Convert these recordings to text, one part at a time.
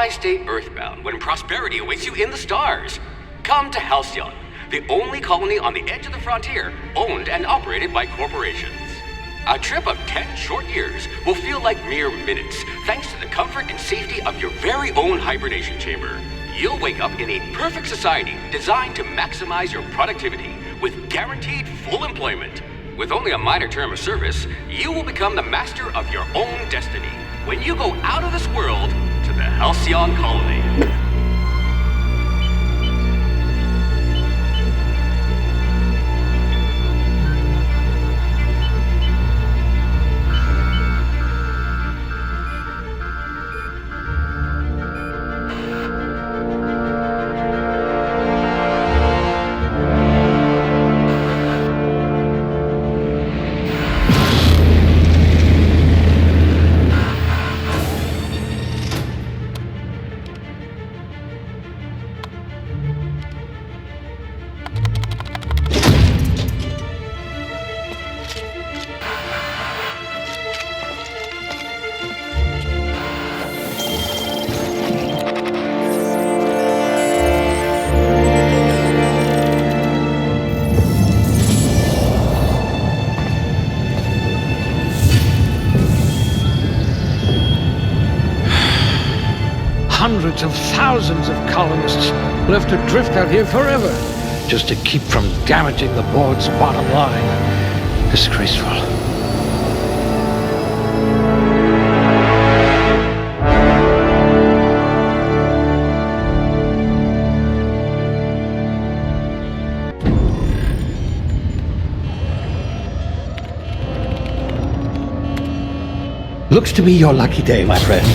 Why stay earthbound when prosperity awaits you in the stars? Come to Halcyon, the only colony on the edge of the frontier, owned and operated by corporations. A trip of 10 short years will feel like mere minutes, thanks to the comfort and safety of your very own hibernation chamber. You'll wake up in a perfect society designed to maximize your productivity with guaranteed full employment. With only a minor term of service, you will become the master of your own destiny when you go out of this world to the Halcyon colony. Hundreds of thousands of colonists will have to drift out here forever just to keep from damaging the board's bottom line. Disgraceful. Looks to be your lucky day, my friend.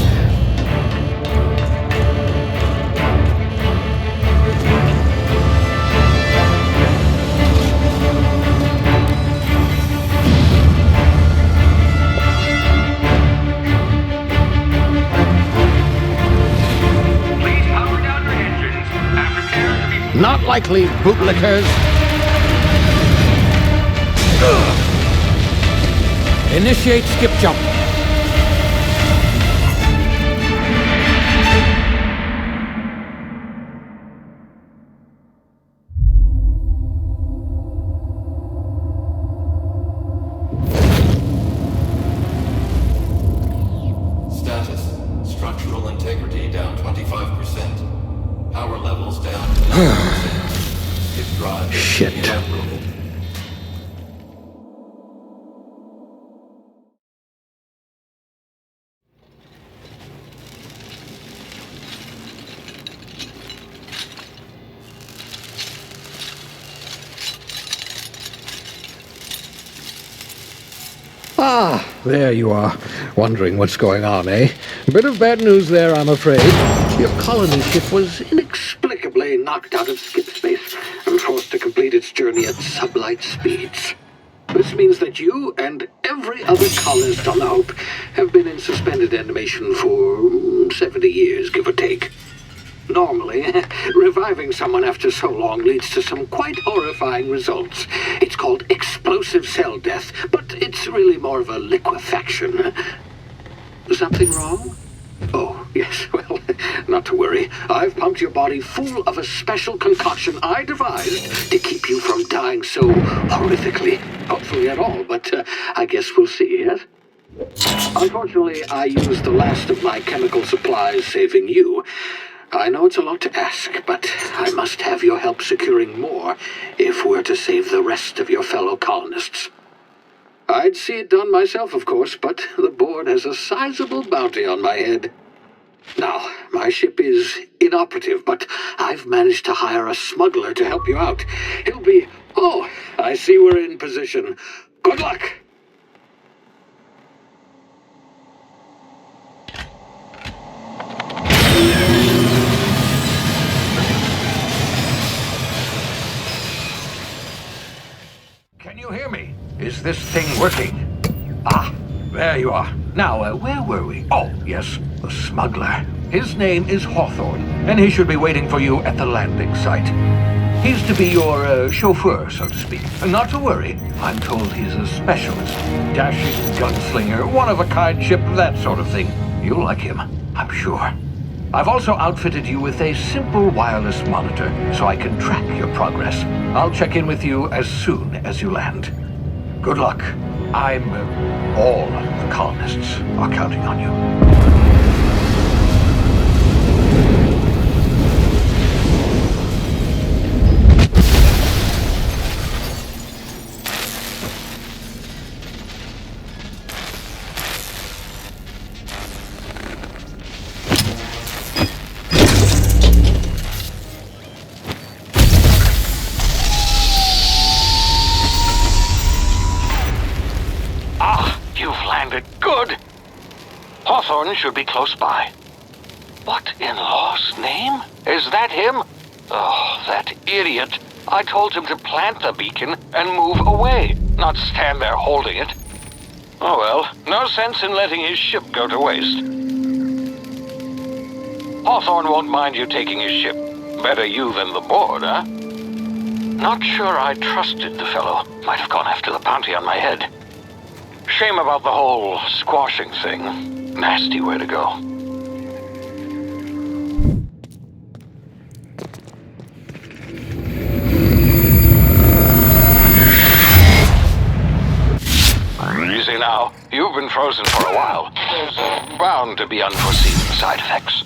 Not likely, bootlickers. Initiate skip jump. Status. Structural integrity down 25%. Power levels down to 9%. If drive is Shit. inoperable. Ah, there you are. Wondering what's going on, eh? Bit of bad news there, I'm afraid. Your colony ship was inexplicably knocked out of skip space and forced to complete its journey at sublight speeds. This means that you and every other colonist on the Hope have been in suspended animation for 70 years, give or take. Normally, reviving someone after so long leads to some quite horrifying results. It's called explosive cell death, but it's really more of a liquefaction. Something wrong? Oh, yes, well, not to worry. I've pumped your body full of a special concoction I devised to keep you from dying so horrifically. Hopefully at all, but I guess we'll see, yes? Unfortunately, I used the last of my chemical supplies saving you. I know it's a lot to ask, but I must have your help securing more if we're to save the rest of your fellow colonists. I'd see it done myself, of course, but the board has a sizable bounty on my head. Now, my ship is inoperative, but I've managed to hire a smuggler to help you out. He'll be... Oh, I see we're in position. Good luck! Can you hear me? Is this thing working? Ah, there you are. Now, where were we? Oh, yes, the smuggler. His name is Hawthorne, and he should be waiting for you at the landing site. He's to be your chauffeur, so to speak. Not to worry, I'm told he's a specialist. Dashing gunslinger, one-of-a-kind ship, that sort of thing. You'll like him, I'm sure. I've also outfitted you with a simple wireless monitor so I can track your progress. I'll check in with you as soon as you land. Good luck. All the colonists are counting on you. Good. Hawthorne should be close by. What in law's name? Is that him? Oh, that idiot. I told him to plant the beacon and move away, not stand there holding it. Oh well, no sense in letting his ship go to waste. Hawthorne won't mind you taking his ship. Better you than the board, huh? Not sure I trusted the fellow. Might have gone after the bounty on my head. Shame about the whole squashing thing. Nasty way to go. Easy now. You've been frozen for a while. There's bound to be unforeseen side effects.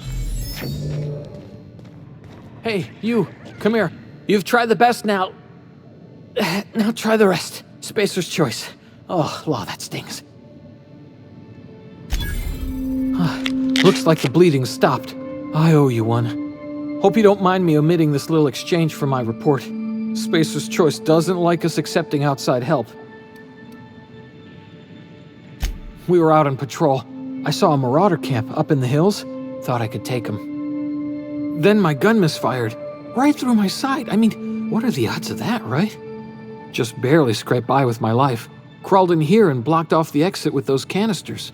Hey, you. Come here. You've tried the best now. Now try the rest. Spacer's choice. Oh, law, that stings. Looks like the bleeding stopped. I owe you one. Hope you don't mind me omitting this little exchange from my report. Spacer's Choice doesn't like us accepting outside help. We were out on patrol. I saw a marauder camp up in the hills. Thought I could take him. Then my gun misfired. Right through my side. I mean, what are the odds of that, right? Just barely scraped by with my life. Crawled in here and blocked off the exit with those canisters.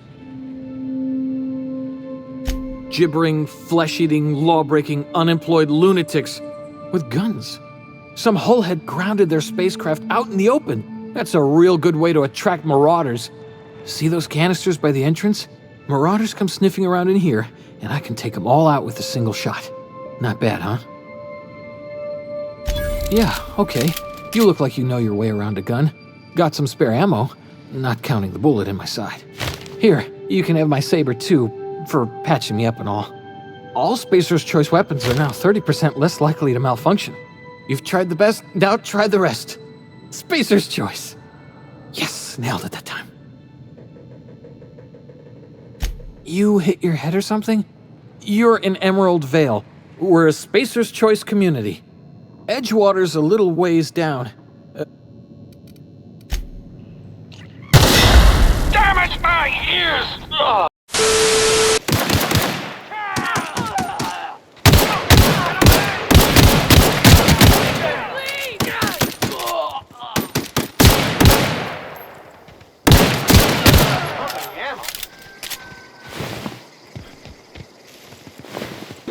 Gibbering, flesh-eating, law-breaking, unemployed lunatics with guns. Some hullhead grounded their spacecraft out in the open. That's a real good way to attract marauders. See those canisters by the entrance? Marauders come sniffing around in here, and I can take them all out with a single shot. Not bad, huh? Yeah, okay. You look like you know your way around a gun. Got some spare ammo, not counting the bullet in my side. Here, you can have my saber too, for patching me up and all. All Spacer's Choice weapons are now 30% less likely to malfunction. You've tried the best, now try the rest. Spacer's Choice. Yes, nailed it that time. You hit your head or something? You're in Emerald Vale. We're a Spacer's Choice community. Edgewater's a little ways down. Damage my ears! Ugh.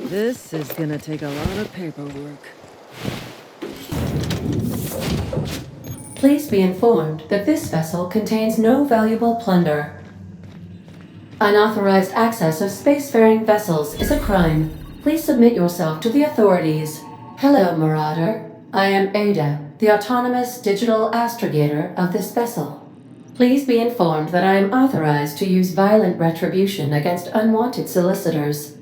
This is gonna take a lot of paperwork. Please be informed that this vessel contains no valuable plunder. Unauthorized access of spacefaring vessels is a crime. Please submit yourself to the authorities. Hello, Marauder. I am Ada, the autonomous digital astrogator of this vessel. Please be informed that I am authorized to use violent retribution against unwanted solicitors.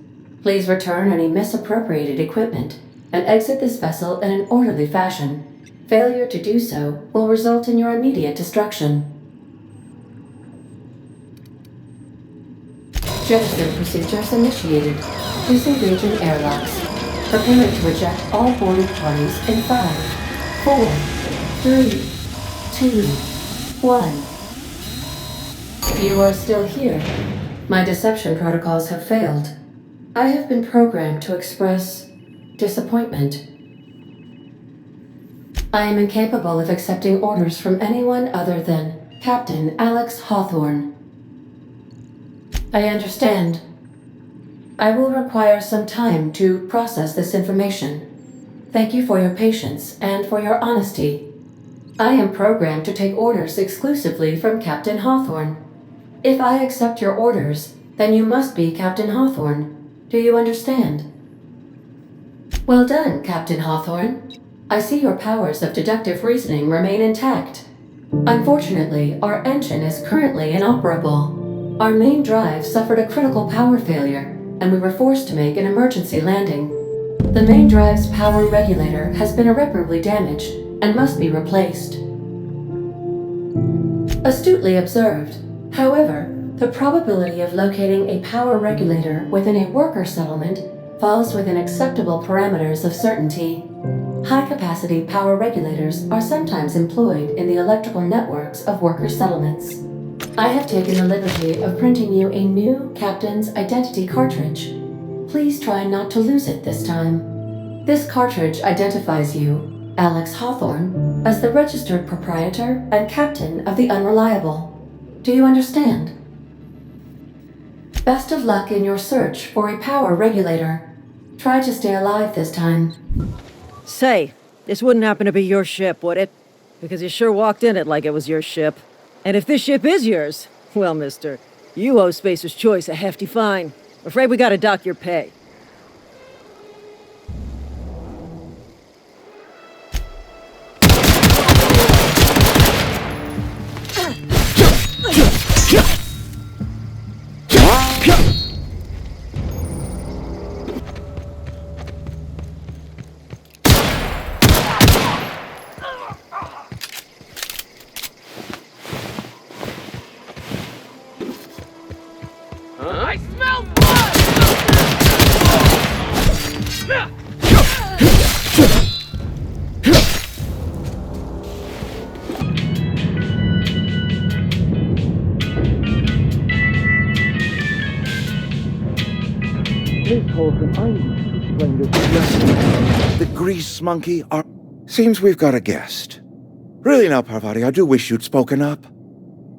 Please return any misappropriated equipment and exit this vessel in an orderly fashion. Failure to do so will result in your immediate destruction. Jettison procedures initiated. Please engage in airlocks. Preparing to eject all boarding parties in 5, 4, 3, 2, 1. You are still here. My deception protocols have failed. I have been programmed to express disappointment. I am incapable of accepting orders from anyone other than Captain Alex Hawthorne. I understand. I will require some time to process this information. Thank you for your patience and for your honesty. I am programmed to take orders exclusively from Captain Hawthorne. If I accept your orders, then you must be Captain Hawthorne. Do you understand? Well done, Captain Hawthorne. I see your powers of deductive reasoning remain intact. Unfortunately, our engine is currently inoperable. Our main drive suffered a critical power failure, and we were forced to make an emergency landing. The main drive's power regulator has been irreparably damaged and must be replaced. Astutely observed. However, the probability of locating a power regulator within a worker settlement falls within acceptable parameters of certainty. High-capacity power regulators are sometimes employed in the electrical networks of worker settlements. I have taken the liberty of printing you a new Captain's Identity cartridge. Please try not to lose it this time. This cartridge identifies you, Alex Hawthorne, as the registered proprietor and captain of the Unreliable. Do you understand? Best of luck in your search for a power regulator. Try to stay alive this time. Say, this wouldn't happen to be your ship, would it? Because you sure walked in it like it was your ship. And if this ship is yours, well, mister, you owe Spacer's Choice a hefty fine. Afraid we gotta dock your pay. I smell blood! The grease monkey are... Seems we've got a guest. Really now, Parvati, I do wish you'd spoken up.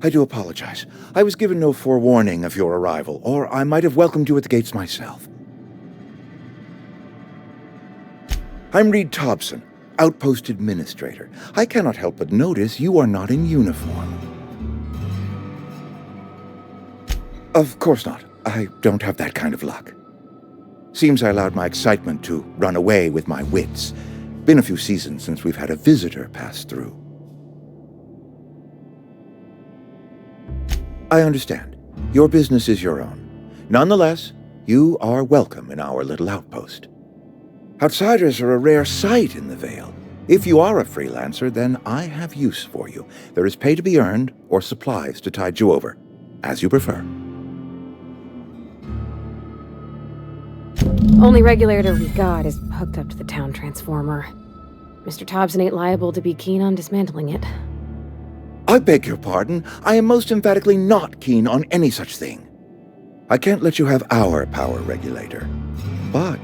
I do apologize. I was given no forewarning of your arrival, or I might have welcomed you at the gates myself. I'm Reed Thompson, Outpost Administrator. I cannot help but notice you are not in uniform. Of course not. I don't have that kind of luck. Seems I allowed my excitement to run away with my wits. Been a few seasons since we've had a visitor pass through. I understand. Your business is your own. Nonetheless, you are welcome in our little outpost. Outsiders are a rare sight in the Vale. If you are a freelancer, then I have use for you. There is pay to be earned, or supplies to tide you over, as you prefer. Only regulator we got is hooked up to the town transformer. Mr. Thompson ain't liable to be keen on dismantling it. I beg your pardon. I am most emphatically not keen on any such thing. I can't let you have our power regulator. But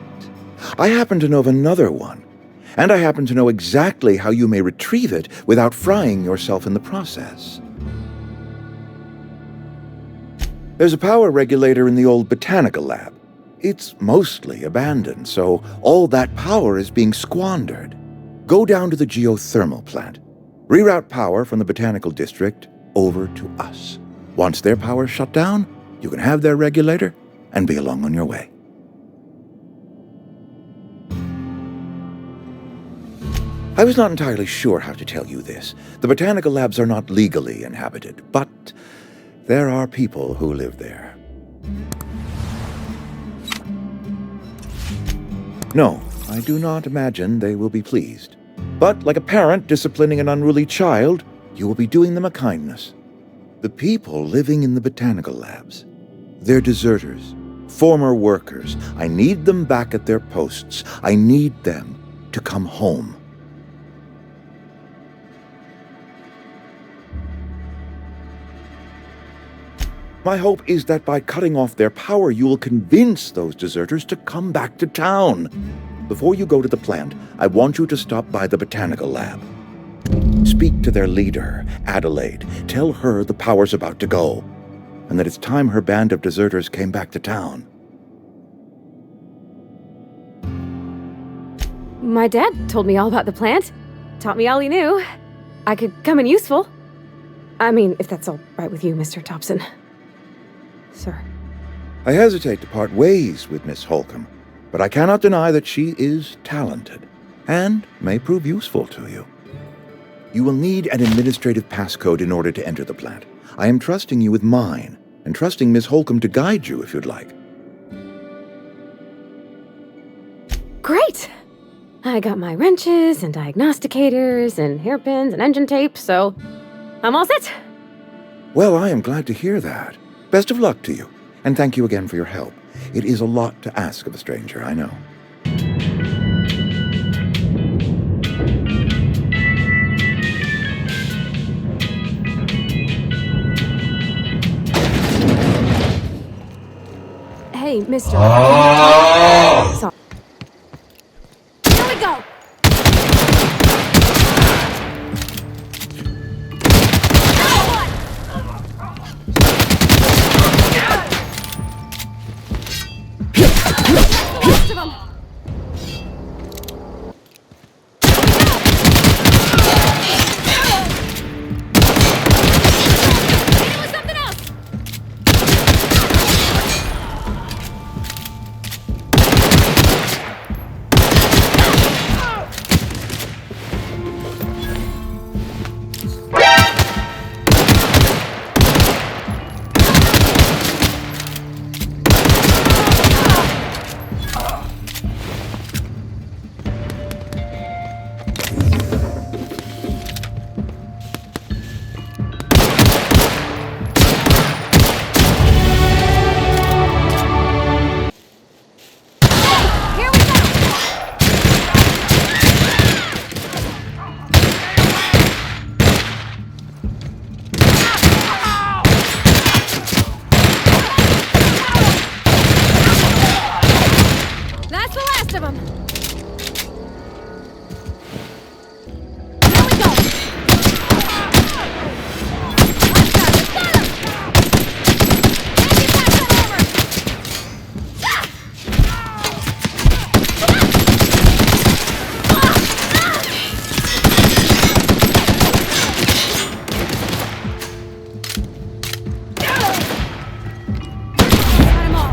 I happen to know of another one, and I happen to know exactly how you may retrieve it without frying yourself in the process. There's a power regulator in the old botanical lab. It's mostly abandoned, so all that power is being squandered. Go down to the geothermal plant. Reroute power from the botanical district over to us. Once their power's shut down, you can have their regulator and be along on your way. I was not entirely sure how to tell you this. The botanical labs are not legally inhabited, but there are people who live there. No, I do not imagine they will be pleased. But like a parent disciplining an unruly child, you will be doing them a kindness. The people living in the botanical labs, they're deserters, former workers. I need them back at their posts. I need them to come home. My hope is that by cutting off their power, you will convince those deserters to come back to town. Before you go to the plant, I want you to stop by the botanical lab. Speak to their leader, Adelaide. Tell her the power's about to go, and that it's time her band of deserters came back to town. My dad told me all about the plant. Taught me all he knew. I could come in useful. I mean, if that's all right with you, Mr. Thompson. Sir. I hesitate to part ways with Miss Holcomb, but I cannot deny that she is talented and may prove useful to you. You will need an administrative passcode in order to enter the plant. I am trusting you with mine, and trusting Miss Holcomb to guide you if you'd like. Great! I got my wrenches and diagnosticators and hairpins and engine tape, so I'm all set. Well, I am glad to hear that. Best of luck to you, and thank you again for your help. It is a lot to ask of a stranger, I know. Hey, Mr. Sorry. Here we go! Most of them! Something else! That's the last of them. Here we go. Let's got him. And you pass that over. Got him all.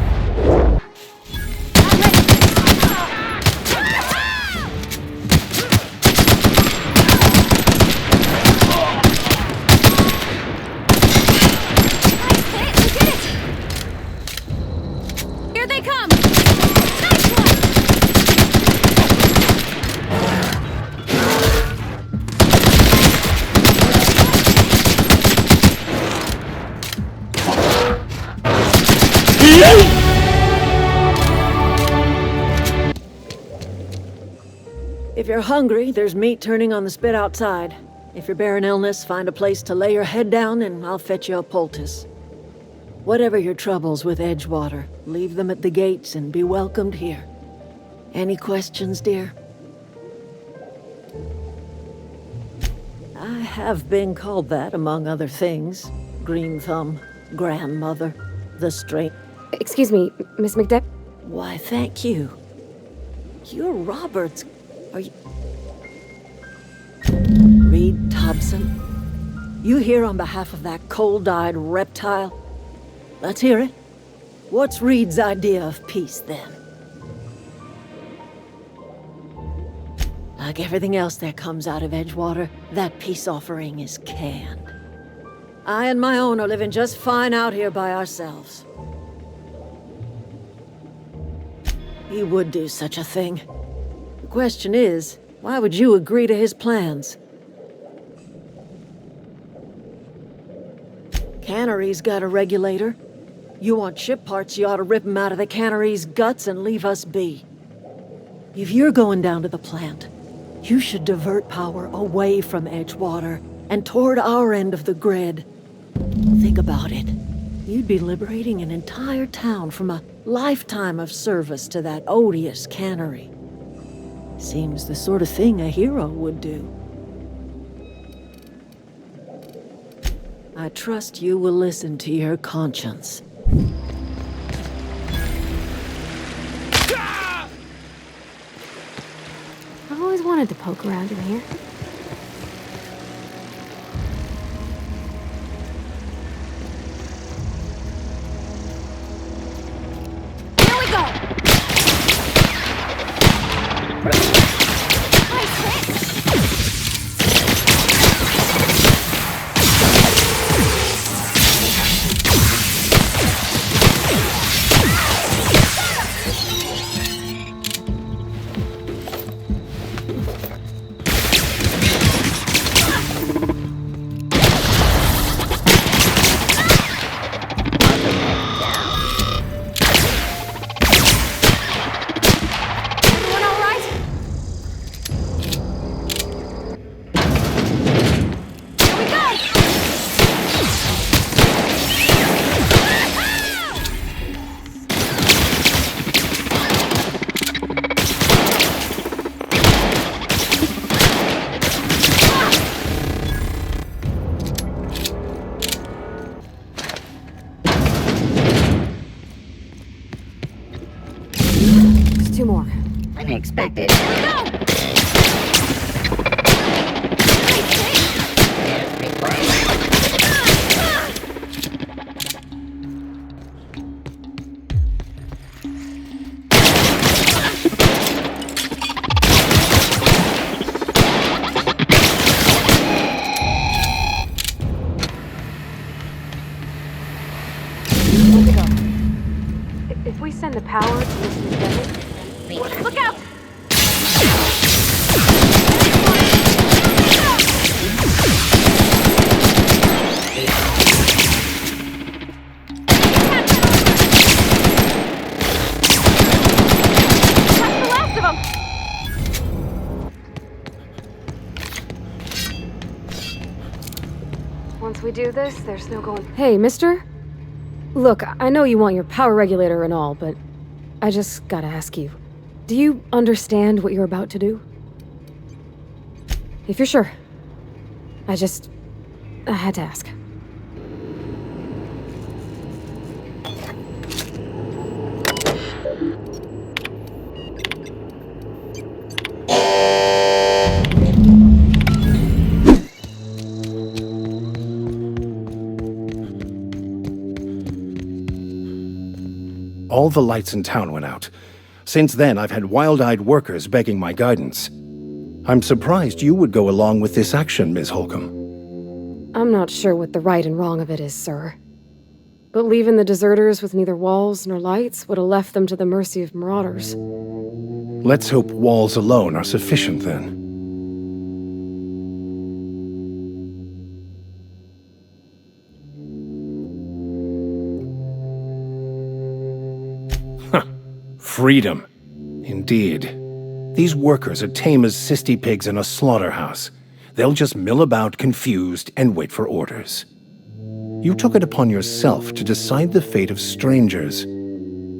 Here they come! Nice one! If you're hungry, there's meat turning on the spit outside. If you're bearing illness, find a place to lay your head down and I'll fetch you a poultice. Whatever your troubles with Edgewater, leave them at the gates and be welcomed here. Any questions, dear? I have been called that, among other things. Green Thumb, Grandmother, the Straight. Excuse me, Miss McDepp? Why, thank you. You're Robert's... Are you... Reed Thompson? You here on behalf of that cold-eyed reptile? Let's hear it. What's Reed's idea of peace, then? Like everything else that comes out of Edgewater, that peace offering is canned. I and my own are living just fine out here by ourselves. He would do such a thing. The question is, why would you agree to his plans? Cannery's got a regulator. You want ship parts, you ought to rip 'em out of the cannery's guts and leave us be. If you're going down to the plant, you should divert power away from Edgewater and toward our end of the grid. Think about it. You'd be liberating an entire town from a lifetime of service to that odious cannery. Seems the sort of thing a hero would do. I trust you will listen to your conscience. I've always wanted to poke around in here. more. Unexpected. If we send the power to this new desert, look out! That's the last of them! Once we do this, there's no going. Hey, mister? Look, I know you want your power regulator and all, but I just gotta ask you. Do you understand what you're about to do? If you're sure. I had to ask. All the lights in town went out. Since then, I've had wild-eyed workers begging my guidance. I'm surprised you would go along with this action, Ms. Holcomb. I'm not sure what the right and wrong of it is, sir. But leaving the deserters with neither walls nor lights would have left them to the mercy of marauders. Let's hope walls alone are sufficient, then. Freedom. Indeed. These workers are tame as cysty pigs in a slaughterhouse. They'll just mill about confused and wait for orders. You took it upon yourself to decide the fate of strangers.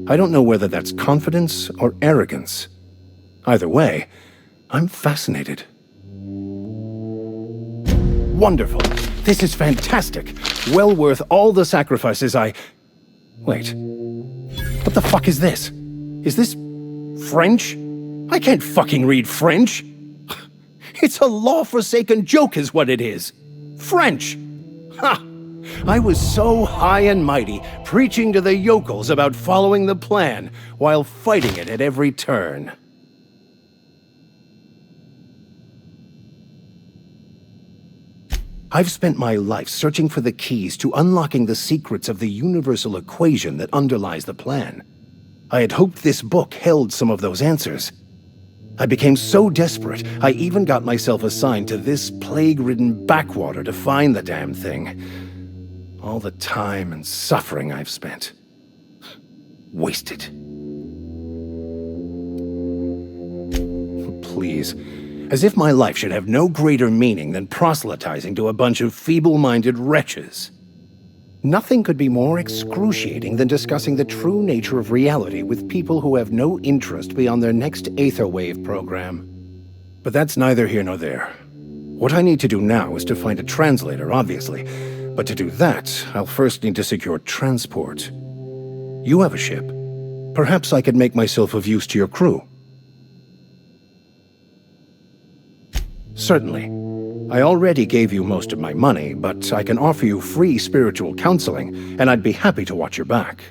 I don't know whether that's confidence or arrogance. Either way, I'm fascinated. Wonderful. This is fantastic. Well worth all the sacrifices I... Wait. What the fuck is this? Is this French? I can't fucking read French. It's a law-forsaken joke is what it is. French. Ha! I was so high and mighty, preaching to the yokels about following the plan, while fighting it at every turn. I've spent my life searching for the keys to unlocking the secrets of the universal equation that underlies the plan. I had hoped this book held some of those answers. I became so desperate, I even got myself assigned to this plague-ridden backwater to find the damn thing. All the time and suffering I've spent. Wasted. Please. As if my life should have no greater meaning than proselytizing to a bunch of feeble-minded wretches. Nothing could be more excruciating than discussing the true nature of reality with people who have no interest beyond their next Aetherwave program. But that's neither here nor there. What I need to do now is to find a translator, obviously. But to do that, I'll first need to secure transport. You have a ship. Perhaps I could make myself of use to your crew. Certainly. I already gave you most of my money, but I can offer you free spiritual counseling, and I'd be happy to watch your back.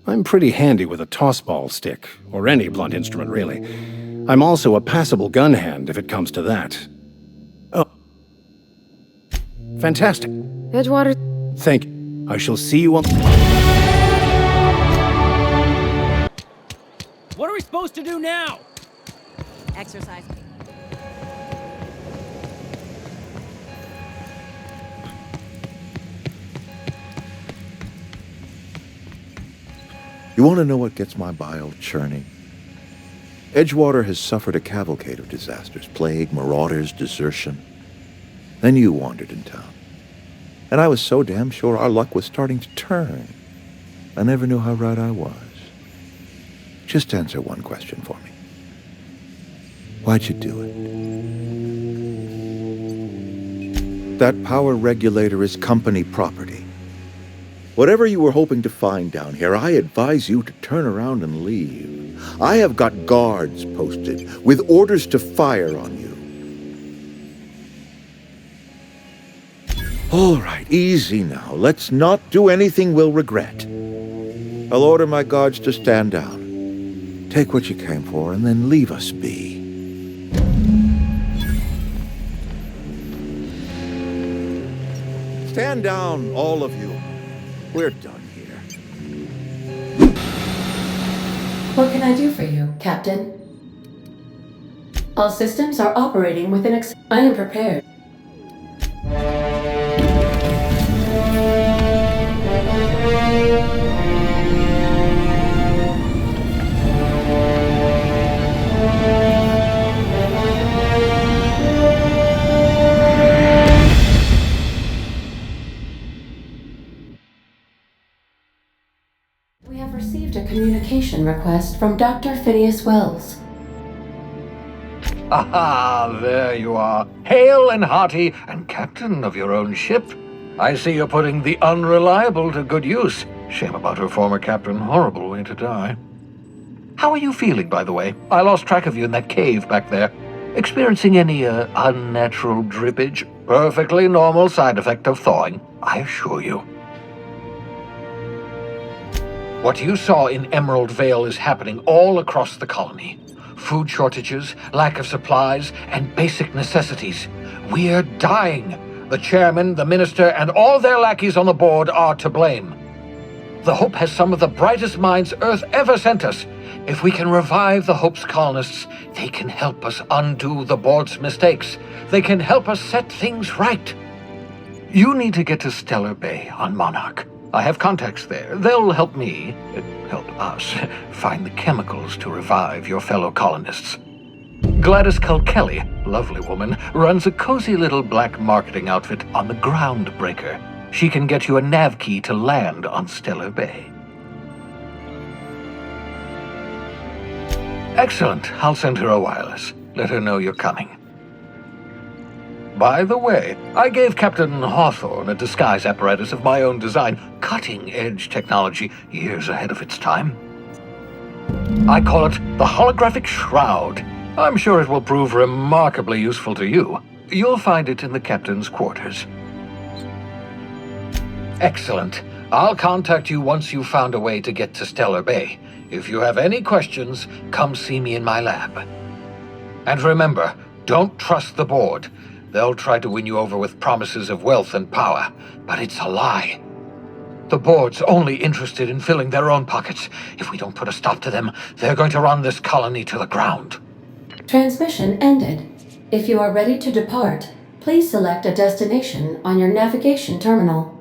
I'm pretty handy with a tossball stick, or any blunt instrument, really. I'm also a passable gun hand, if it comes to that. Oh. Fantastic. Edgewater. Thank you. I shall see you on... What are we supposed to do now? Exercise. You want to know what gets my bile churning? Edgewater has suffered a cavalcade of disasters, plague, marauders, desertion. Then you wandered in town. And I was so damn sure our luck was starting to turn. I never knew how right I was. Just answer one question for me. Why'd you do it? That power regulator is company property. Whatever you were hoping to find down here, I advise you to turn around and leave. I have got guards posted with orders to fire on you. All right, easy now. Let's not do anything we'll regret. I'll order my guards to stand down. Take what you came for and then leave us be. Stand down, all of you. We're done here. What can I do for you, Captain? All systems are operating with an I am prepared. We have received a communication request from Dr. Phineas Wells. Aha, there you are. Hale and hearty, and captain of your own ship. I see you're putting the unreliable to good use. Shame about her former captain. Horrible way to die. How are you feeling, by the way? I lost track of you in that cave back there. Experiencing any, unnatural drippage? Perfectly normal side effect of thawing, I assure you. What you saw in Emerald Vale is happening all across the colony. Food shortages, lack of supplies, and basic necessities. We're dying. The chairman, the minister, and all their lackeys on the board are to blame. The Hope has some of the brightest minds Earth ever sent us. If we can revive the Hope's colonists, they can help us undo the board's mistakes. They can help us set things right. You need to get to Stellar Bay on Monarch. I have contacts there. They'll help me, help us, find the chemicals to revive your fellow colonists. Gladys Kilkelly, lovely woman, runs a cozy little black marketing outfit on the Groundbreaker. She can get you a nav key to land on Stellar Bay. Excellent. I'll send her a wireless. Let her know you're coming. By the way, I gave Captain Hawthorne a disguise apparatus of my own design, cutting-edge technology years ahead of its time. I call it the Holographic Shroud. I'm sure it will prove remarkably useful to you. You'll find it in the captain's quarters. Excellent. I'll contact you once you've found a way to get to Stellar Bay. If you have any questions, come see me in my lab. And remember, don't trust the board. They'll try to win you over with promises of wealth and power, but it's a lie. The board's only interested in filling their own pockets. If we don't put a stop to them, they're going to run this colony to the ground. Transmission ended. If you are ready to depart, please select a destination on your navigation terminal.